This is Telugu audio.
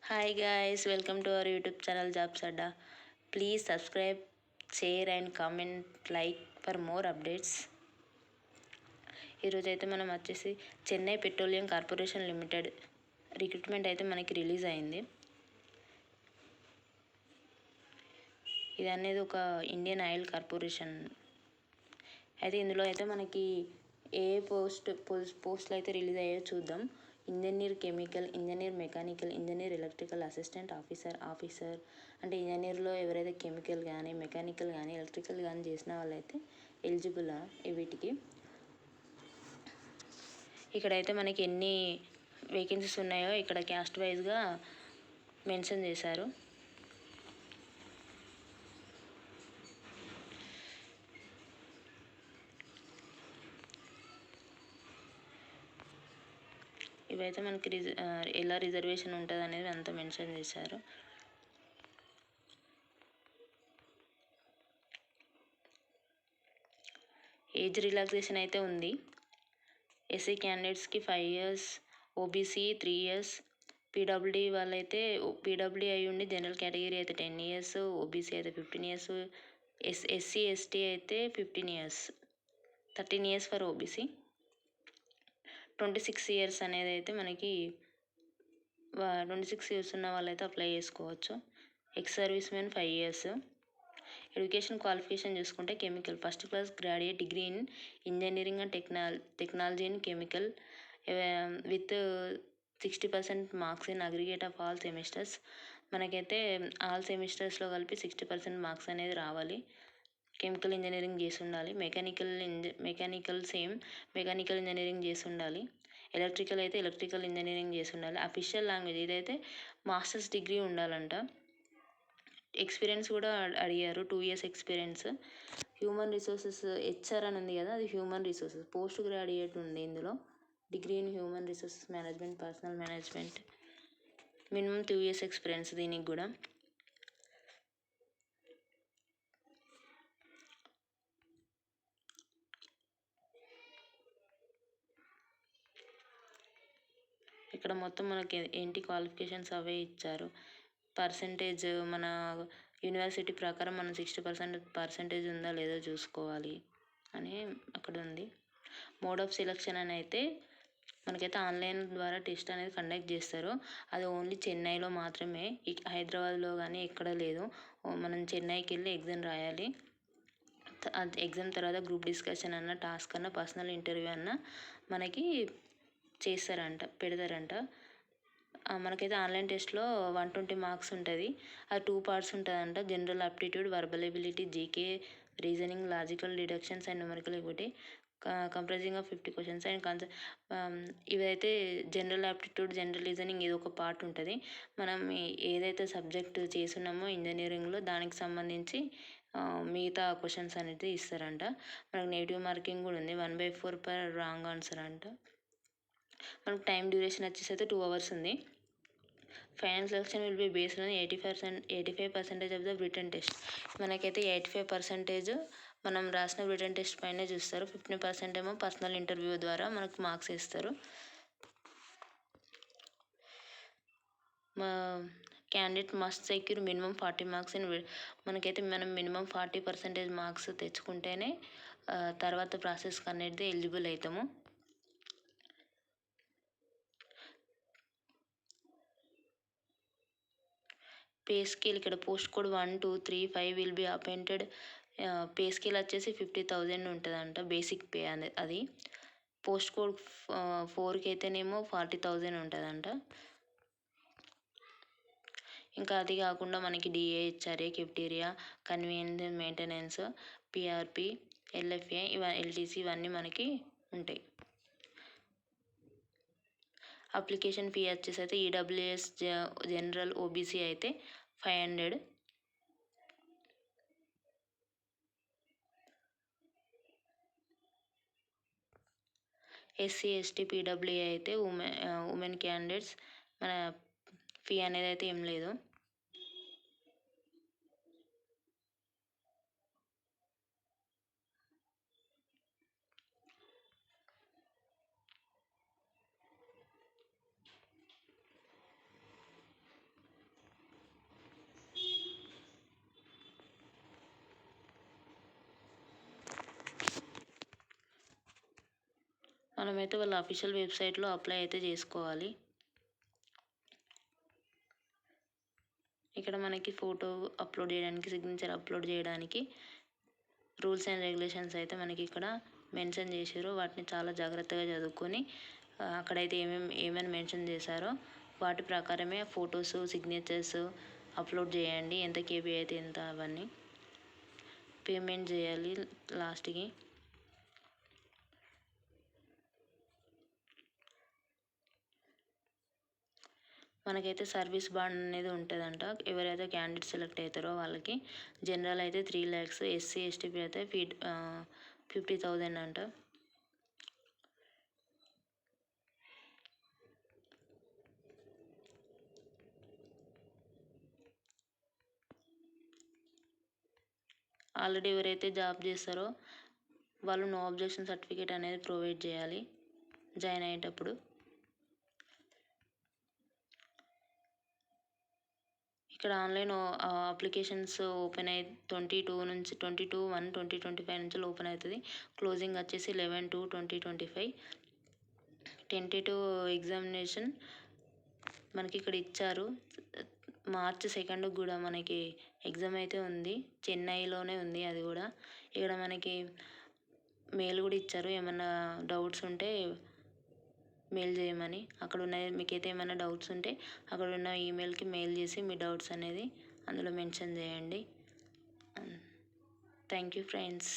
Hi guys, welcome to our YouTube channel Jobs Adda. Please subscribe, share and comment like for more updates. ఈరోజు అయితే మనం వచ్చేసి Chennai petroleum corporation limited recruitment అయితే మనకి రిలీజ్ అయింది. ఇది అనేది ఒక ఇండియన్ ఆయిల్ కార్పొరేషన్. అయితే ఇందులో అయితే మనకి ఏ పోస్టులు అయితే రిలీజ్ అయ్యాయో చూద్దాం. Engineer chemical, engineer mechanical, engineer electrical assistant officer అంటే ఇంజనీర్లో ఎవరైతే కెమికల్ కానీ మెకానికల్ కానీ ఎలక్ట్రికల్ కానీ చేసిన వాళ్ళైతే ఎలిజిబుల్ వీటికి. ఇక్కడైతే మనకి ఎన్ని వేకెన్సీస్ ఉన్నాయో ఇక్కడ క్యాస్ట్ వైజ్గా మెన్షన్ చేశారు. ఇవైతే మనకి ఎలా రిజర్వేషన్ ఉంటుంది అనేది అంతా మెన్షన్ చేశారు. ఏజ్ రిలాక్సేషన్ అయితే ఉంది. ఎస్సీ క్యాండిడేట్స్కి 5 years, ఓబీసీ 3 years, పీడబ్ల్యూడీ వాళ్ళైతే పీడబ్ల్యూడీ అయి ఉండి జనరల్ కేటగిరీ అయితే 10 years, ఓబీసీ అయితే 15 years, ఎస్సీ ఎస్టీ అయితే 15 years, 13 years for OBC. 26 years అనేది అయితే మనకి 26 years ఉన్న వాళ్ళైతే అప్లై చేసుకోవచ్చు. Ex servicemen 5 years. Education qualification చూసుకుంటే chemical first class graduate degree in engineering and technology in chemical with 60% marks in aggregate of all semesters. మనకైతే ఆల్ సెమిస్టర్స్లో కలిపి 60% మార్క్స్ అనేది రావాలి. కెమికల్ ఇంజనీరింగ్ చేసి ఉండాలి. మెకానికల్ ఇంజనీరింగ్ చేసి ఉండాలి. ఎలక్ట్రికల్ అయితే ఎలక్ట్రికల్ ఇంజనీరింగ్ చేసి ఉండాలి. అఫీషియల్ లాంగ్వేజ్ ఇదైతే మాస్టర్స్ డిగ్రీ ఉండాలంట. ఎక్స్పీరియన్స్ కూడా అడిగారు, 2 years experience. Human resources HR అని ఉంది కదా, అది హ్యూమన్ రిసోర్సెస్. పోస్ట్ గ్రాడ్యుయేట్ ఉంది ఇందులో. Degree in human resources management, personal management. Minimum 2 years experience దీనికి కూడా. ఇక్కడ మొత్తం మనకి ఏంటి క్వాలిఫికేషన్స్ అవే ఇచ్చారు. పర్సంటేజ్ మన యూనివర్సిటీ ప్రకారం మనం 60% ఉందా లేదో చూసుకోవాలి అని అక్కడ ఉంది. మోడ్ ఆఫ్ సెలక్షన్ అని అయితే మనకైతే ఆన్లైన్ ద్వారా టెస్ట్ అనేది కండక్ట్ చేస్తారు. అది ఓన్లీ చెన్నైలో మాత్రమే, హైదరాబాద్లో కానీ ఎక్కడ లేదు. మనం చెన్నైకి వెళ్ళి ఎగ్జామ్ రాయాలి. ఎగ్జామ్ తర్వాత గ్రూప్ డిస్కషన్ అన్న, టాస్క్ అన్న, పర్సనల్ ఇంటర్వ్యూ అన్న మనకి పెడతారంట. మనకైతే ఆన్లైన్ టెస్ట్లో 120 marks ఉంటుంది. అది 2 parts ఉంటుందంట. General aptitude, verbal ability, GK, reasoning, logical deductions and numerical ability comprising of 50 questions and ఇవైతే జనరల్ ఆప్టిట్యూడ్, జనరల్ రీజనింగ్ ఇది ఒక పార్ట్ ఉంటుంది. మనం ఏదైతే సబ్జెక్ట్ చేస్తున్నామో ఇంజనీరింగ్లో దానికి సంబంధించి మిగతా క్వశ్చన్స్ అనేది ఇస్తారంట. మనకు నెగిటివ్ మార్కింగ్ కూడా ఉంది. 1/4 per రాంగ్ ఆన్సర్ అంట. మనకు టైం డ్యూరేషన్ వచ్చేసి అయితే 2 hours ఉంది. Final selection will be based on 85% of the written test. మనకైతే 85% మనం రాసిన రిటన్ టెస్ట్ పైనే చూస్తారు. 15% ఏమో పర్సనల్ ఇంటర్వ్యూ ద్వారా మనకు మార్క్స్ ఇస్తారు. Candidate must secure minimum 40 marks in. మనకైతే మనం మినిమం 40% మార్క్స్ తెచ్చుకుంటేనే తర్వాత ప్రాసెస్కి అనేది ఎలిజిబుల్ అవుతాము. పే స్కేల్ ఇక్కడ post code 1, 2, 3, 5 will be appointed. Pay scale వచ్చేసి 50,000 ఉంటుందంట బేసిక్ పే అనేది. అది పోస్ట్ కోడ్ 4కి అయితేనేమో 40,000 ఉంటుందంట. ఇంకా అది కాకుండా మనకి DA HRA, cafeteria, convenience maintenance, PRP, LFA, LTC ఇవన్నీ మనకి ఉంటాయి. అప్లికేషన్ ఫీ వచ్చేసి అయితే ఈడబ్ల్యూఎస్ జనరల్ ఓబీసీ అయితే 500. ఎస్సీ ఎస్టీ పీడబ్ల్యూఏ అయితే ఉమెన్ క్యాండిడేట్స్ మన ఫీ అనేది అయితే ఏం లేదు. మనమైతే వాళ్ళ అఫీషియల్ వెబ్సైట్లో అప్లై అయితే చేసుకోవాలి. ఇక్కడ మనకి ఫోటో అప్లోడ్ చేయడానికి, సిగ్నేచర్ అప్లోడ్ చేయడానికి రూల్స్ అండ్ రెగ్యులేషన్స్ అయితే మనకి ఇక్కడ మెన్షన్ చేశారు. వాటిని చాలా జాగ్రత్తగా చదువుకొని అక్కడైతే ఏమేమి మెన్షన్ చేశారో వాటి ప్రకారమే ఫొటోస్, సిగ్నేచర్స్ అప్లోడ్ చేయండి. ఎంత కేబీ అయితే ఎంత అవన్నీ పేమెంట్ చేయాలి లాస్ట్కి. మనకైతే సర్వీస్ బాండ్ అనేది ఉంటుందంట. ఎవరైతే క్యాండిడేట్ సెలెక్ట్ అవుతారో వాళ్ళకి. జనరల్ అయితే 3 lakhs, ఎస్సీ ఎస్టీపీ అయితే 50,000 అంట. ఆల్రెడీ ఎవరైతే జాబ్ చేస్తారో వాళ్ళు నో అబ్జెక్షన్ సర్టిఫికేట్ అనేది ప్రొవైడ్ చేయాలి జాయిన్ అయ్యేటప్పుడు. ఇక్కడ ఆన్లైన్ అప్లికేషన్స్ ఓపెన్ అయ్యి 22/1/2025 నుంచి ఓపెన్ అవుతుంది. క్లోజింగ్ వచ్చేసి 11/2/2025. టెంటేటివ్ ఎగ్జామినేషన్ మనకి ఇక్కడ ఇచ్చారు. March 2 కూడా మనకి ఎగ్జామ్ అయితే ఉంది. చెన్నైలోనే ఉంది అది కూడా. ఇక్కడ మనకి మెయిల్ కూడా ఇచ్చారు. ఏమన్నా డౌట్స్ ఉంటే మెయిల్ చేయమని. అక్కడ ఉన్న మీకైతే ఏమైనా డౌట్స్ ఉంటే అక్కడ ఉన్న ఈమెయిల్కి మెయిల్ చేసి మీ డౌట్స్ అనేది అందులో మెన్షన్ చేయండి. Thank you friends.